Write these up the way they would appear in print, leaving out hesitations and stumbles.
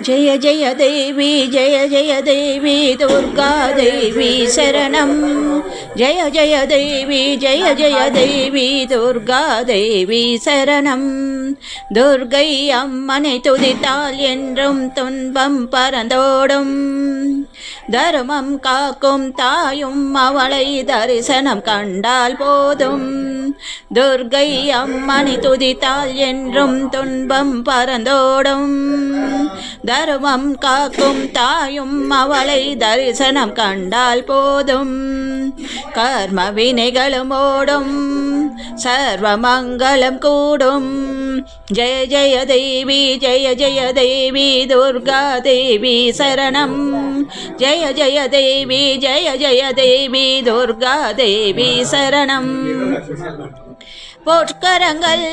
जय जय देवी दुर्गा देवी शरणं जय जय देवी दुर्गा देवी शरणं दुर्गै अम्मனை துதித்தால் என்றும் துன்பம் பறந்தோடும் தர்மம் காக்கும் தாயும் அவளை தரிசனம் கண்டால் போதும் துர்கை அம்மனை துதித்தால் என்றும் துன்பம் பறந்தோடும் தர்மம் காக்கும் தாயும் அவளை தரிசனம் கண்டால் போதும் கர்ம வினைகளும் ஓடும் சர்வ மங்களம் கூடும் ஜெய ஜெய தேவி துர்கா தேவி சரணம் ஜெய ஜெய தேவி துர்கா தேவி சரணம் பொற்கரங்கள்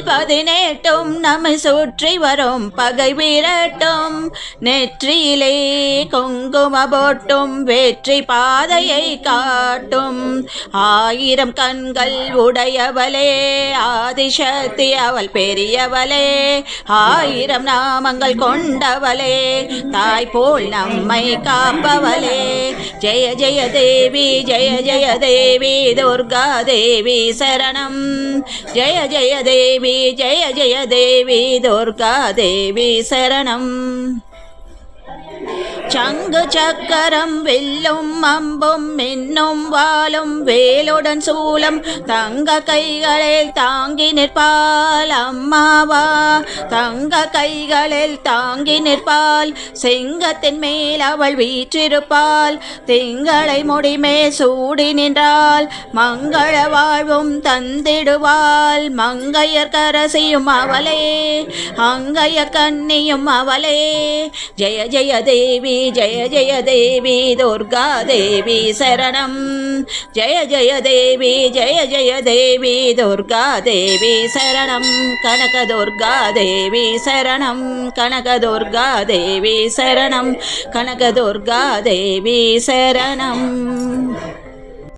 18 நம்மை சுற்றி வரும் பகை விரட்டும் நெற்றியிலே குங்கும பொட்டும் வெற்றி பாதையை காட்டும் 1000 கண்கள் உடையவளே ஆதிசக்தி அவள் பெரியவளே 1000 நாமங்கள் கொண்டவளே தாய் போல் நம்மை காப்பவளே ஜெய ஜெய தேவி துர்கா தேவி சரணம் जय जय देवी दुर्गा देवी शरणं சங்கு சக்கரம் வெல்லும் அம்பும் மின்னும் வாளும் வேலுடன் சூலம் தங்க கைகளில் தாங்கி நிற்பால் அம்மாவா தங்க கைகளில் தாங்கி நிற்பால் சிங்கத்தின் மேல் அவள் வீற்றிருப்பாள் திங்களை முடிமே சூடி நின்றாள் மங்கள வாழ்வும் தந்திடுவாள் மங்கையர் கரசியும் அவளே அங்கைய கன்னியும் அவளே ஜெய ஜெய தேவி दुर्गा देवी शरणं जय जय देवी दुर्गा देवी शरणं कनक दुर्गा देवी शरणं कनक दुर्गा देवी शरणं कनक दुर्गा देवी शरणं।